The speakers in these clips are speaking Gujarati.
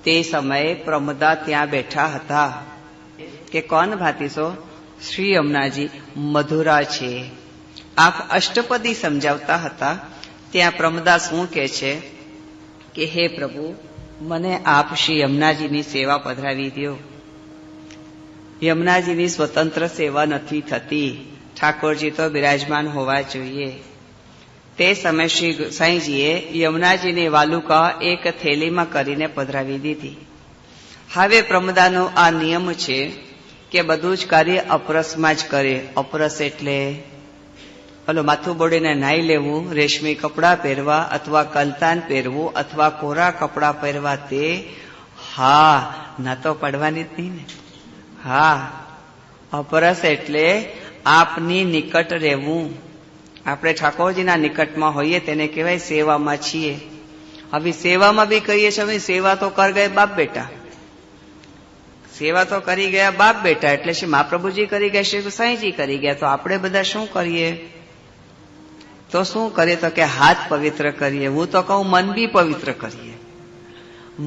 તે સમયે પ્રમદા ત્યાં બેઠા હતા કે કોણ ભાતીશો? શ્રી યમુનાજી મધુરા છે. આપ અષ્ટપદી સમજાવતા હતા. ત્યાં પ્રમદા શું કહે છે કે હે પ્રભુ, મને આપ શ્રી યમુનાજીની સેવા પધરાવી દો. યમુનાજીની સ્વતંત્ર સેવા નથી થતી, ઠાકોરજી તો બિરાજમાન હોવા જોઈએ. તે સમયે શ્રી સાંઈજીએ યમુનાજીની વાલુકા એક થેલીમાં કરીને પધરાવી દીધી. હવે પ્રમદાનો આ નિયમ છે કે બધું જ કાર્ય અપરસમાં જ કરે. અપરસ એટલે માથું બોડીને નાહી લેવું, રેશમી કપડાં પહેરવા અથવા કલતાન પહેરવું અથવા કોરા કપડાં પહેરવા, તે હા ના તો પડવાની જ નહીં ને. હા, અપરસ એટલે આપની નિકટ રહેવું. આપણે ઠાકોરજીના નિકટમાં હોઈએ તેને કહેવાય સેવામાં છીએ. હવે સેવામાં બી કહીએ છીએ, હવે સેવા તો કર ગયા બાપ બેટા. સેવા તો કરી ગયા બાપ બેટા એટલે શ્રી મહાપ્રભુજી કરી ગયા, શ્રી સાંઈજી કરી ગયા, તો આપણે બધા શું કરીએ? તો શું કરીએ? તો કે હાથ પવિત્ર કરીએ. હું તો કહું મન બી પવિત્ર કરીએ.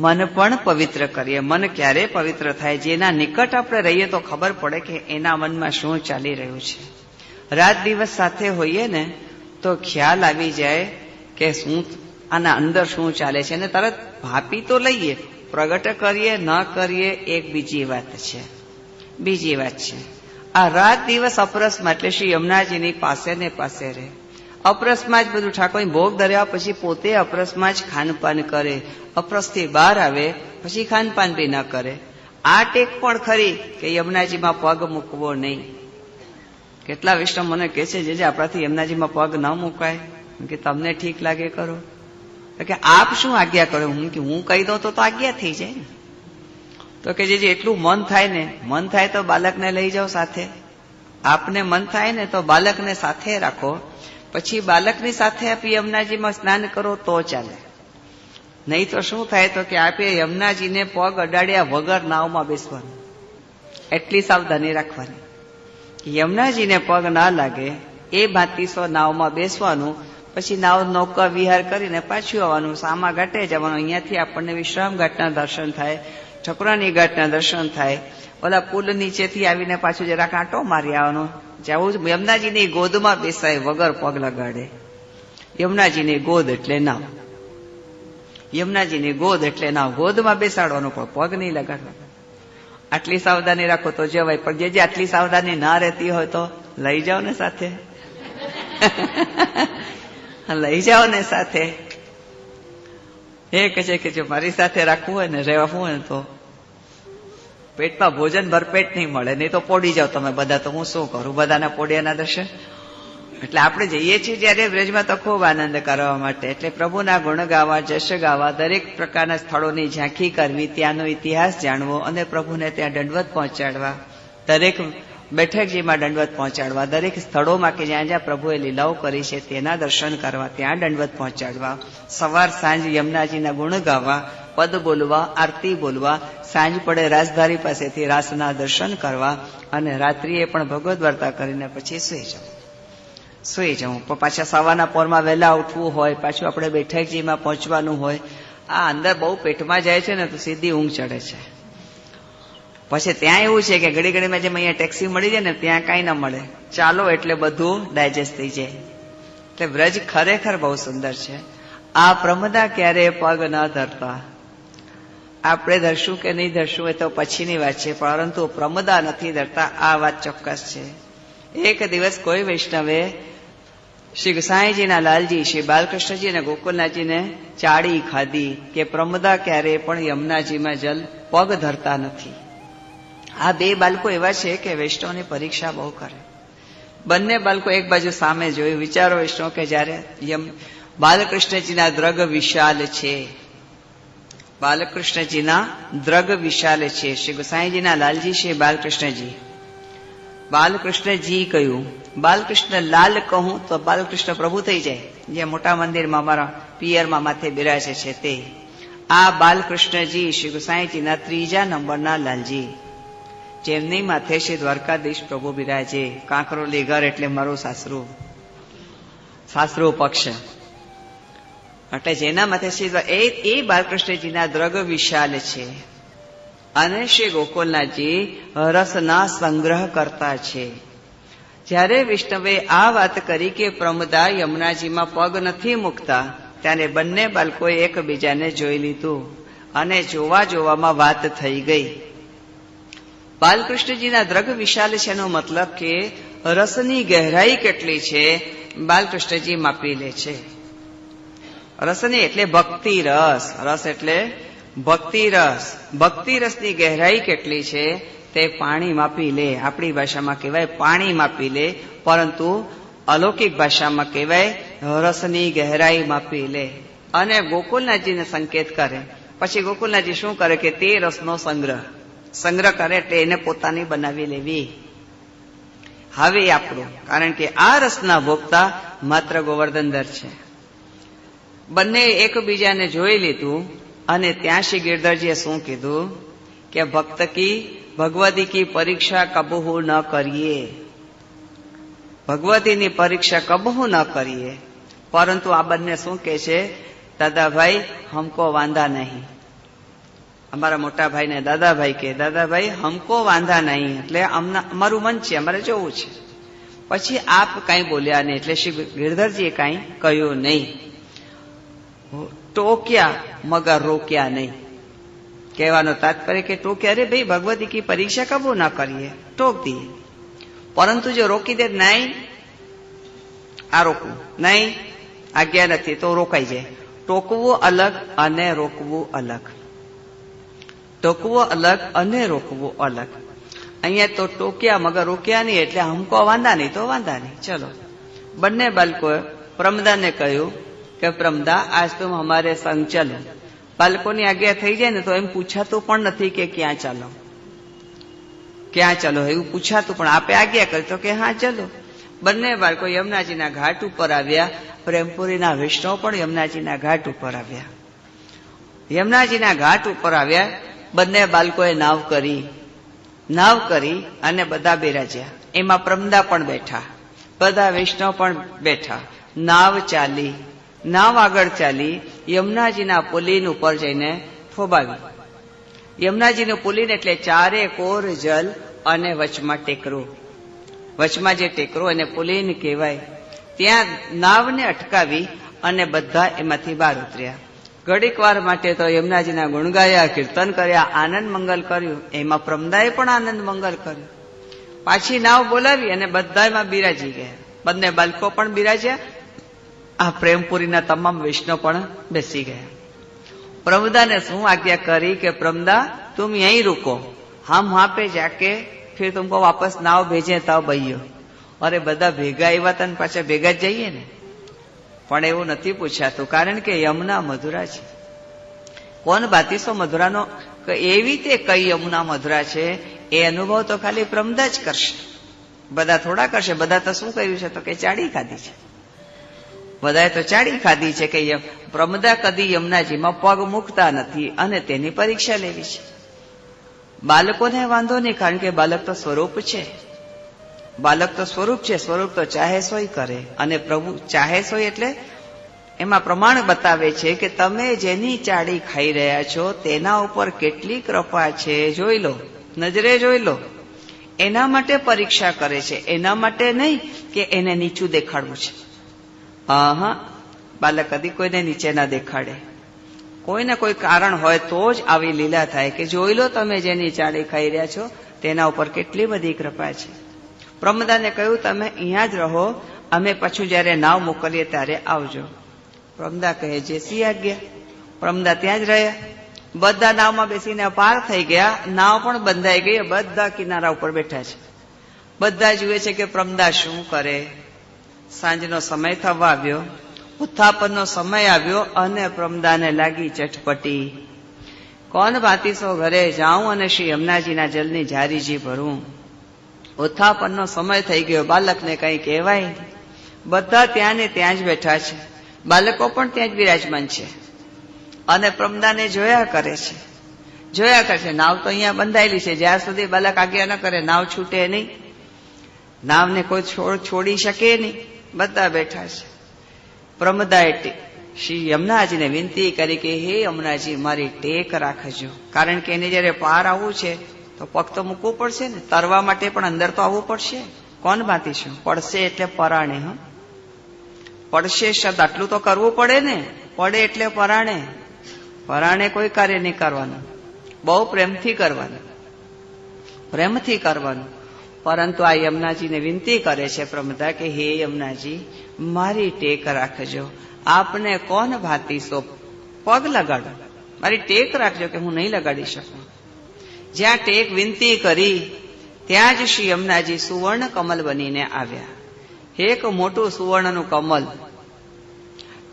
મન પણ પવિત્ર કરીએ. મન ક્યારે પવિત્ર થાય? જેના નિકટ આપણે રહીએ તો ખબર પડે કે એના મનમાં શું ચાલી રહ્યું છે. રાત દિવસ સાથે હોઈએ ને તો ખ્યાલ આવી જાય કે શું આના અંદર શું ચાલે છે, અને તરત ભાપી તો લઈએ, પ્રગટ કરીએ ન કરીએ એક બીજી વાત છે. બીજી વાત છે આ રાત દિવસ અપરસમાં, એટલે શ્રી યમુનાજીની પાસે ને પાસે રહે. અપરસમાં જ બધું ઠાકોરની ભોગ ધર્યા પછી પોતે અપરસમાં જ ખાનપાન કરે. અપરસથી બહાર આવે પછી ખાનપાન બી ન કરે. આ ટેક પણ ખરી કે યમુનાજીમાં પગ મૂકવો નહીં. કેટલા વિષ્ણુ મને કહે છે, જે આપણાથી યમુનાજીમાં પગ ન મુકાય, કે તમને ઠીક લાગે કરો, કે આપ શું આજ્ઞા કરો? હું કહી દઉં તો આજ્ઞા થઈ જાય ને. તો કે જે એટલું મન થાય ને, મન થાય તો બાળકને લઈ જાઓ સાથે. આપને મન થાય ને તો બાળકને સાથે રાખો, પછી બાળકની સાથે આપ યમુનાજીમાં સ્નાન કરો તો ચાલે. નહીં તો શું થાય? તો કે આપે યમુનાજીને પગ અડાડ્યા વગર નાવમાં બેસવાનું. એટલી સાવધાની રાખવાની. યમુનાજીને પગ ના લાગે એ ભાતીસો નાવમાં બેસવાનું. પછી નાવ નૌકા વિહાર કરીને પાછું આવવાનું. સામા ઘાટે જવાનું. અહીંયાથી આપણને વિશ્રામ ઘાટના દર્શન થાય, ઠકરાની ઘાટના દર્શન થાય. ઓલા પુલ નીચેથી આવીને પાછું જરાક આંટો મારી આવવાનો. જવું જ યમુનાજીની ગોદમાં બેસાય વગર પગ લગાડે. યમુનાજીની ગોદ એટલે નાવ. યમુનાજીની ગોદ એટલે નાવ. ગોદમાં બેસાડવાનું પણ પગ નહીં લગાડવાનો. આટલી સાવધાની રાખો તો જવાય. પણ જે આટલી સાવધાની ના રહેતી હોય તો લઈ જાઓ ને સાથે. લઈ જાઓ ને સાથે. એ કહે છે કે જો મારી સાથે રાખવું હોય ને, રહેવું હોય ને, તો પેટમાં ભોજન ભરપેટ નહીં મળે, નહીં તો પોડી જાઓ તમે બધા. તો હું શું કરું? બધાના પોડિયાના દર્શન. એટલે આપણે જઈએ છીએ જયારે બ્રજમાં તો ખૂબ આનંદ કરવા માટે. એટલે પ્રભુના ગુણ ગાવા, જશ ગાવા, દરેક પ્રકારના સ્થળોની ઝાંખી કરવી, ત્યાંનો ઇતિહાસ જાણવો અને પ્રભુને ત્યાં દંડવત પહોંચાડવા, દરેક બેઠકજીમાં દંડવત પહોંચાડવા, દરેક સ્થળોમાં કે જ્યાં જ્યાં પ્રભુએ લીલાઓ કરી છે તેના દર્શન કરવા, ત્યાં દંડવત પહોંચાડવા, સવાર સાંજ યમુનાજીના ગુણ ગાવા, પદ બોલવા, આરતી બોલવા, સાંજ પડે રાજધારી પાસેથી રાસના દર્શન કરવા, અને રાત્રિએ પણ ભગવદ વાર્તા કરીને પછી સુઈ જવું. પાછા સવારના પોરમાં વહેલા ઉઠવું હોય, પાછું આપણે બેઠકજીમાં પહોંચવાનું હોય. આ અંદર બહુ પેટમાં જાય છે ને તો સીધી ઊંઘ ચડે છે. પછી ત્યાં એવું છે કે ઘડી ઘડીમાં જેમ અહીંયા ટેક્સી મળી જાય ને ત્યાં કાંઈ ના મળે. ચાલો એટલે બધું ડાયજેસ્ટ થઈ જાય. એટલે વ્રજ ખરેખર બહુ સુંદર છે. આ પ્રમદા ક્યારે પગ ન ધરતા. આપણે ધરશું કે નહીં ધરશું એ તો પછીની વાત છે, પરંતુ પ્રમદા નથી ધરતા આ વાત ચોક્કસ છે. એક દિવસ કોઈ વૈષ્ણવે શ્રી સાંઈજીના લાલજી, શ્રી બાલકૃષ્ણજી અને ગોકુલનાથજીને ચાળી ખાધી કે પ્રમદા ક્યારે પણ યમુનાજીમાં જલ પગ ધરતા નથી. આ બે બાળકો એવા છે કે વૈષ્ણવની પરીક્ષા બહુ કરે. બંને બાળકો એક બાજુ સામે જોયું. વિચારો વૈષ્ણવ કે જયારે બાલકૃષ્ણજીના દ્રગ વિશાલ છે, બાલકૃષ્ણજીના દ્રગ વિશાલ છે. શ્રી ગોસાઈજીના લાલજી, શ્રી બાલકૃષ્ણજી. બાલકૃષ્ણજી કહ્યું, બાલકૃષ્ણ લાલ કહું તો બાલકૃષ્ણ પ્રભુ થઈ જાય, જે મોટા મંદિરમાં અમારા પિયરમાં માથે બિરાજે છે તે. આ બાલકૃષ્ણજી શ્રી ગોસાઈજીના ત્રીજા નંબરના લાલજી, જેમની માથે શ્રી દ્વારકાધીશ પ્રભુ બિરાજે. કાંકરોલી ઘર એટલે મારું સાસરું પક્ષ. એટલે જેના માથે શ્રી એ બાલકૃષ્ણજીના દ્રગ વિશાલ છે અને શ્રી ગોકુલનાથજી રસના સંગ્રહ કરતા છે. જ્યારે વિષ્ણુએ આ વાત કરી કે પ્રમદા યમુનાજીમાં પગ નથી મૂકતા, ત્યારે બંને બાળકોએ એકબીજાને જોઈ લીધું અને જોવા જોવામાં વાત થઈ ગઈ. બાલકૃષ્ણજીના દ્રગ વિશાલ છે એનો મતલબ કે રસની ગહેરાઈ કેટલી છે બાલકૃષ્ણજી માપી લે છે. રસની એટલે ભક્તિ રસ, રસ એટલે ભક્તિ રસ. ભક્તિ રસની ગહેરાઈ કેટલી છે તે પાણી માપી લે. આપણી ભાષામાં કહેવાય પાણી માપી લે, પરંતુ અલૌકિક ભાષામાં કહેવાય રસની ગહેરાઈ માપી લે. અને ગોકુલનાથજીને સંકેત કરે. પછી ગોકુલનાથજી શું કરે કે તે રસનો સંગ્રહ કરે, એટલે એને પોતાની બનાવી લેવી. હવે આપણું, કારણ કે આ રસના ભોગતા માત્ર ગોવર્ધનધર છે. બંને એકબીજાને જોઈ લીધું અને ત્યાં શ્રી ગિરધરજીએ શું કીધું કે ભક્ત કી ભગવતી કી પરીક્ષા કબહુ ન કરીએ. ભગવતીની પરીક્ષા કબહુ ન કરીએ. પરંતુ આ બંને શું કે છે, દાદાભાઈ હમકો વાંધા નહીં. અમારા મોટા ભાઈને દાદાભાઈ કે, દાદાભાઈ હમકો વાંધા નહીં, એટલે અમારું મન છે, અમારે જોવું છે. પછી આપ કઈ બોલ્યા નહીં, એટલે શ્રી ગિરધરજીએ કઈ કહ્યું નહીં. ટોક્યા મગર રોક્યા નહીં. કહેવાનો તાત્પર્ય કે ટોક્યા, અરે ભાઈ ભગવતી કી પરીક્ષા કબૂ ના કરીએ, ટોક દઈએ. પરંતુ જો રોકી દે, નહીં આ રોકવું નહીં, આજ્ઞા નથી તો રોકાઈ જાય. ટોકવું અલગ અને રોકવું અલગ. ટોકવું અલગ અને રોકવું અલગ. અહીંયા તો ટોક્યા મગર રોક્યા નહીં, એટલે હમકો વાંધા નહીં તો વાંધા નહીં, ચલો. બંને બાળકોએ પ્રમદાને કહ્યું કે પ્રમદા આજ તુમ હમારે સંગ ચલો. બાળકોની આજ્ઞા થઈ જાય ને તો એમ પૂછાતું પણ નથી કે ક્યાં ચાલો, ક્યાં ચાલો એવું પૂછાતું, પણ આપે આજ્ઞા કરી તો કે હા ચલો. બંને બાળકો યમુનાજીના ઘાટ ઉપર આવ્યા. પ્રેમપુરીના વૈષ્ણવ પણ યમુનાજીના ઘાટ ઉપર આવ્યા. યમુનાજીના ઘાટ ઉપર આવ્યા. બંને બાળકોએ નાવ કરી અને બધા બિરાજ્યા. એમાં પ્રમદા પણ બેઠા, બધા વૈષ્ણવ પણ બેઠા. નાવ આગળ ચાલી યમુનાજીના પુલીન ઉપર જઈને થોભાવી. યમુનાજીનું પુલીન એટલે ચારે કોર જલ અને વચમાં ટેકરો. વચમાં જે ટેકરો એને પુલીન કહેવાય. ત્યાં નાવને અટકાવી અને બધા એમાંથી બહાર ઉતર્યા. ઘડીક વાર માટે તો યમુનાજીના ગુણ ગાયા, કીર્તન કર્યા, આનંદ મંગલ કર્યું. એમાં પ્રમદાએ પણ આનંદ મંગલ કર્યું. પાછી નાવ બોલાવી અને બધા એમાં બિરાજી ગયા. બંને બાળકો પણ બિરાજ્યા. આ પ્રેમપુરીના તમામ વૈષ્ણવ પણ બેસી ગયા. પ્રમદાને શું આજ્ઞા કરી કે પ્રમદા તુમ યહીં રૂકો, હમ વહાં પે જાકે ફિર તુમકો વાપસ નાવ ભેજે તબ આइयो. અરે બધા ભેગા આવ્યા તને પાછા ભેગા જ જઈએ ને. પણ એવું નથી પૂછાતું, કારણ કે યમુના મધુરા છે. કોણ બાતીસો મધુરાનો એવી તે કઈ યમુના મધુરા છે એ અનુભવ તો ખાલી પ્રમદા જ કરશે, બધા થોડા કરશે. બધા તો શું કર્યું છે તો કે ચાડી ખાધી છે. બધાએ તો ચાડી ખાધી છે કે પ્રમદા કદી યમુનાજીમાં પગ મૂકતા નથી અને તેની પરીક્ષા લેવી છે. બાળકોને વાંધો નહીં, કારણ કે બાળક તો સ્વરૂપ છે. બાળક તો સ્વરૂપ છે. સ્વરૂપ તો ચાહે સોય કરે. અને પ્રભુ ચાહે સોય એટલે એમાં પ્રમાણ બતાવે છે કે તમે જેની ચાડી ખાઈ રહ્યા છો તેના ઉપર કેટલી કૃપા છે જોઈ લો, નજરે જોઈ લો. એના માટે પરીક્ષા કરે છે, એના માટે નહીં કે એને નીચું દેખાડવું છે. બાળક કદી કોઈને નીચે ના દેખાડે. કોઈને કોઈ કારણ હોય તો જ આવી લીલા થાય કે જોઈ લો તમે જેની ચાડી ખાઈ રહ્યા છો તેના ઉપર કેટલી બધી કૃપા છે. પ્રમદાને કહ્યું તમે અહીંયા જ રહો, અમે પાછું જયારે નાવ મોકલીએ ત્યારે આવજો. પ્રમદા કહે જે સી આજ્ઞા. પ્રમદા ત્યાં જ રહ્યા. બધા નાવમાં બેસીને પાર થઈ ગયા. નાવ પણ બંધાઈ ગઈ. બધા કિનારા ઉપર બેઠા છે. બધા જુએ છે કે પ્રમદા શું કરે. સાંજનો સમય થવા આવ્યો, ઉત્થાપનનો સમય આવ્યો અને પ્રમદાને લાગી ચટપટી. કોણ ભાતીસો ઘરે જાઉં અને શ્રી યમુનાજીના જલની જારીજી ભરું. ઉત્થાપનનો સમય થઈ ગયો, બાળકને કઈ કહેવાય. બધા ત્યાં ને ત્યાં જ બેઠા છે. બાળકો પણ ત્યાં જ બિરાજમાન છે અને પ્રમદાને જોયા કરે છે. નાવ તો અહીંયા બંધાયેલી છે. જ્યાં સુધી બાળક આજ્ઞા ન કરે નાવ છૂટે નહીં. નાવને કોઈ છોડી શકે નહીં. બધા બેઠા છે. પ્રમદાએ શ્રી યમુનાજીને વિનંતી કરી કે હે યમુનાજી મારી ટેક રાખજો, કારણ કે એને જયારે પાર આવવું છે તો પગ તો મૂકવું પડશે ને, તરવા માટે પણ અંદર તો આવવું પડશે. કોણ બાંધીશું? પડશે એટલે પરાણે. હ પડશે શબ્દ આટલું તો કરવું પડે ને, પડે એટલે પરાણે. પરાણે કોઈ કાર્ય નહીં કરવાનું, બહુ પ્રેમથી કરવાનું, પ્રેમથી કરવાનું. પરંતુ આ યમુનાજીને વિનંતી કરે છે પ્રમદા કે હે યમુનાજી મારી ટેક રાખજો, આપને કોણ ભાતીશો, પગ લગાડો, મારી ટેક રાખજો કે હું નહીં લગાડી શકું. જ્યાં ટેક વિનંતી કરી ત્યાં જ શ્રી યમુનાજી સુવર્ણ કમલ બનીને આવ્યા. એક મોટું સુવર્ણનું કમલ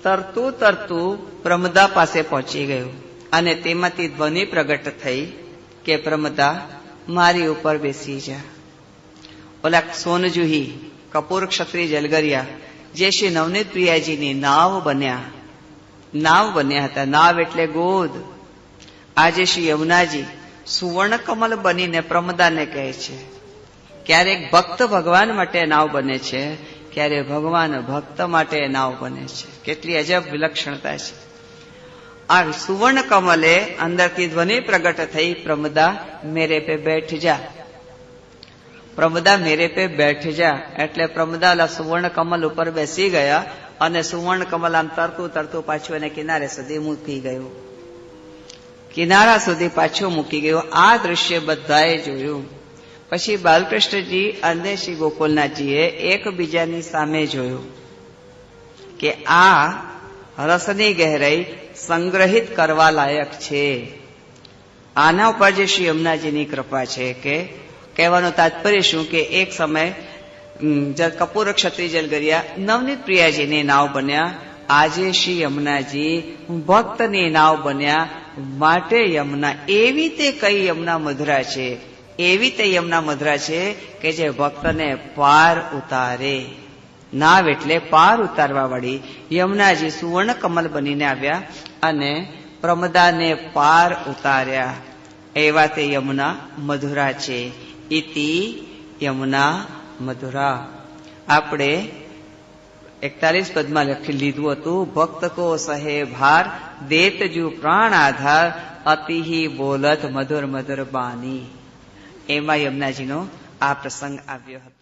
તરતું તરતું પ્રમદા પાસે પહોંચી ગયું અને તેમાંથી ધ્વનિ પ્રગટ થઈ કે પ્રમદા મારી ઉપર બેસી જા. ઓલા સોનજુહી કપૂર ક્ષત્રિય જલગરિયા જે શ્રી નવનીત પ્રિયાજીની નાવ બન્યા હતા. નાવ એટલે ગોદ. આજે શ્રી યમુનાજી સુવર્ણ કમલ બનીને પ્રમદાને કહે છે. ક્યારેક ભક્ત ભગવાન માટે નાવ બને છે, ક્યારે ભગવાન ભક્ત માટે નાવ બને છે. કેટલી અજબ વિલક્ષણતા છે. આ સુવર્ણ કમલે અંદરથી ધ્વનિ પ્રગટ થઈ, પ્રમદા મેરે પે બેઠ જા, પ્રમદા મેરે પે બેઠ જા. એટલે પ્રમદા ઓલા સુવર્ણ કમલ ઉપર બેસી ગયા અને સુવર્ણ કમલ આમ તરતું તરતું પાછું એને કિનારે સુધી મૂકી ગયું, કિનારા સુધી પાછું મૂકી ગયું. આ દ્રશ્ય બધાએ જોયું. પછી બાલકૃષ્ણજી અને શ્રી ગોકુલનાથજીએ એકબીજાની સામે જોયું કે આ રસની ગહેરાઈ સંગ્રહિત કરવા લાયક છે. આના ઉપર જે શ્રી યમુનાજીની કૃપા છે કે કહેવાનું તાત્પર્ય શું કે એક સમય કપૂર ક્ષત્રિય જલગરિયા નવનીત પ્રિયાજીની નાવ બન્યા. આજે શ્રી યમુનાજી ભક્તની નાવ બન્યા. માટે યમુના એવી તે કઈ યમુના મધુરા છે, એવી તે યમુના મધુરા છે કે જે ભક્તને પાર ઉતારે. નાવ એટલે પાર ઉતારવા વાળી યમુનાજી સુવર્ણ કમલ બનીને આવ્યા અને પ્રમદાને પાર ઉતાર્યા. એવા તે યમુના મધુરા છે. ઇતિ યમુના મધુરા. આપણે 41 પદમાં લખી લીધું હતું, ભક્ત કો સહે ભાર દેત જુ પ્રાણ આધાર અતિહી બોલત મધુર મધુર બાની. એમાં યમુનાજીનો આ પ્રસંગ આવ્યો હતો.